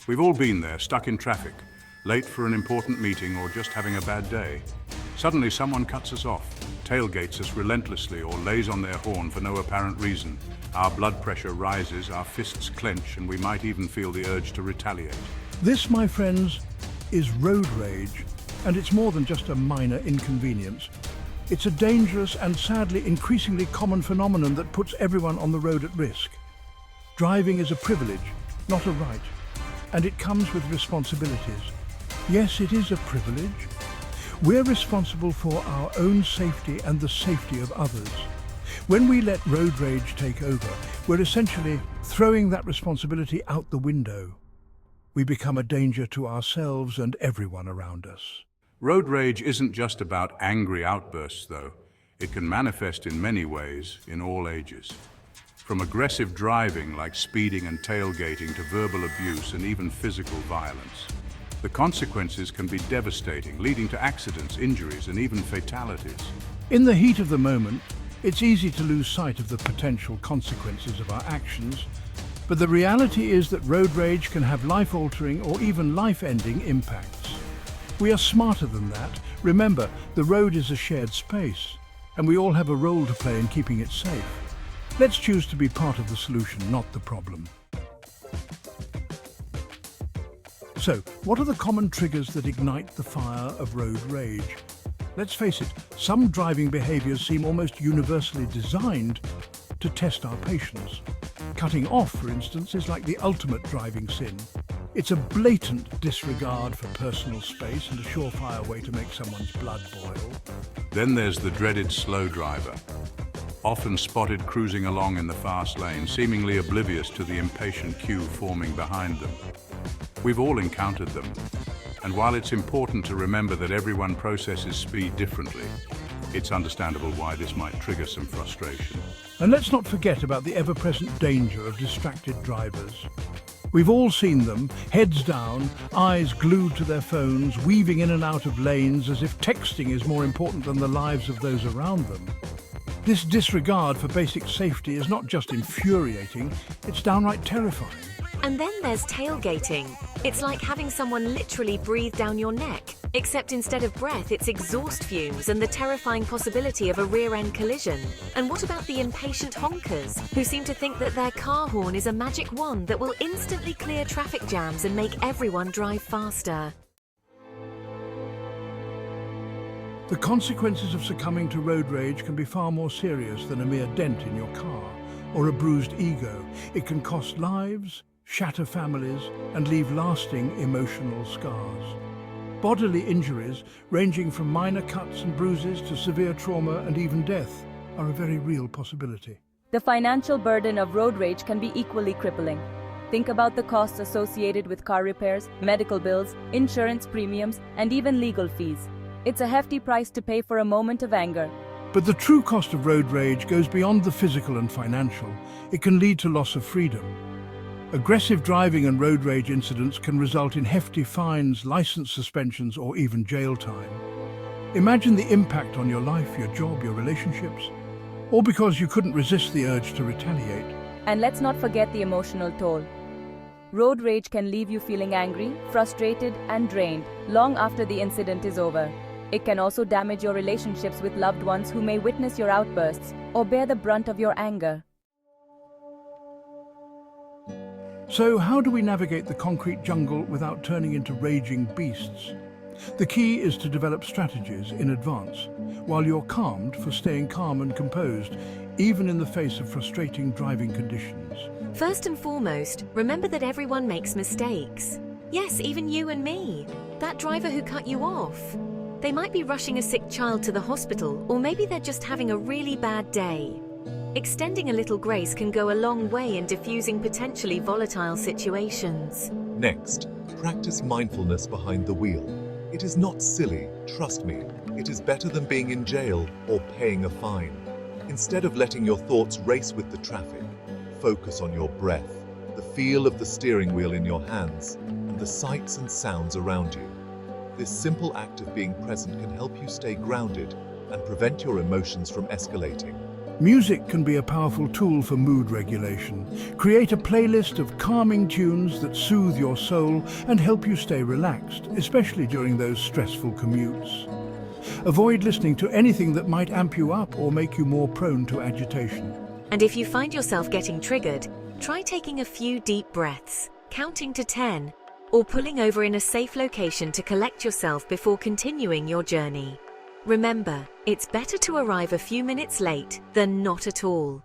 We've all been there, stuck in traffic, late for an important meeting or just having a bad day. Suddenly someone cuts us off, tailgates us relentlessly or lays on their horn for no apparent reason. Our blood pressure rises, our fists clench, and we might even feel the urge to retaliate. This, my friends, is road rage, and it's more than just a minor inconvenience. It's a dangerous and sadly increasingly common phenomenon that puts everyone on the road at risk. Driving is a privilege, not a right, and it comes with responsibilities. Yes, it is a privilege. We're responsible for our own safety and the safety of others. When we let road rage take over, we're essentially throwing that responsibility out the window. We become a danger to ourselves and everyone around us. Road rage isn't just about angry outbursts, though. It can manifest in many ways, in all ages. From aggressive driving, like speeding and tailgating, to verbal abuse and even physical violence. The consequences can be devastating, leading to accidents, injuries, and even fatalities. In the heat of the moment, it's easy to lose sight of the potential consequences of our actions, but the reality is that road rage can have life-altering or even life-ending impacts. We are smarter than that. Remember, the road is a shared space, and we all have a role to play in keeping it safe. Let's choose to be part of the solution, not the problem. So, what are the common triggers that ignite the fire of road rage? Let's face it, some driving behaviors seem almost universally designed to test our patience. Cutting off, for instance, is like the ultimate driving sin. It's a blatant disregard for personal space and a surefire way to make someone's blood boil. Then there's the dreaded slow driver, often spotted cruising along in the fast lane, seemingly oblivious to the impatient queue forming behind them. We've all encountered them, and while it's important to remember that everyone processes speed differently, it's understandable why this might trigger some frustration. And let's not forget about the ever-present danger of distracted drivers. We've all seen them, heads down, eyes glued to their phones, weaving in and out of lanes as if texting is more important than the lives of those around them. This disregard for basic safety is not just infuriating, it's downright terrifying. And then there's tailgating. It's like having someone literally breathe down your neck, except instead of breath, it's exhaust fumes and the terrifying possibility of a rear-end collision. And what about the impatient honkers, who seem to think that their car horn is a magic wand that will instantly clear traffic jams and make everyone drive faster? The consequences of succumbing to road rage can be far more serious than a mere dent in your car or a bruised ego. It can cost lives, shatter families, and leave lasting emotional scars. Bodily injuries, ranging from minor cuts and bruises to severe trauma and even death, are a very real possibility. The financial burden of road rage can be equally crippling. Think about the costs associated with car repairs, medical bills, insurance premiums, and even legal fees. It's a hefty price to pay for a moment of anger. But the true cost of road rage goes beyond the physical and financial. It can lead to loss of freedom. Aggressive driving and road rage incidents can result in hefty fines, license suspensions, or even jail time. Imagine the impact on your life, your job, your relationships, all because you couldn't resist the urge to retaliate. And let's not forget the emotional toll. Road rage can leave you feeling angry, frustrated, and drained long after the incident is over. It can also damage your relationships with loved ones who may witness your outbursts or bear the brunt of your anger. So how do we navigate the concrete jungle without turning into raging beasts? The key is to develop strategies in advance, while you're calmed for staying calm and composed, even in the face of frustrating driving conditions. First and foremost, remember that everyone makes mistakes. Yes, even you and me. That driver who cut you off. They might be rushing a sick child to the hospital, or maybe they're just having a really bad day. Extending a little grace can go a long way in diffusing potentially volatile situations. Next, practice mindfulness behind the wheel. It is not silly, trust me. It is better than being in jail or paying a fine. Instead of letting your thoughts race with the traffic, focus on your breath, the feel of the steering wheel in your hands, and the sights and sounds around you. This simple act of being present can help you stay grounded and prevent your emotions from escalating. Music can be a powerful tool for mood regulation. Create a playlist of calming tunes that soothe your soul and help you stay relaxed, especially during those stressful commutes. Avoid listening to anything that might amp you up or make you more prone to agitation. And if you find yourself getting triggered, try taking a few deep breaths, counting to 10, or pulling over in a safe location to collect yourself before continuing your journey. Remember, it's better to arrive a few minutes late than not at all.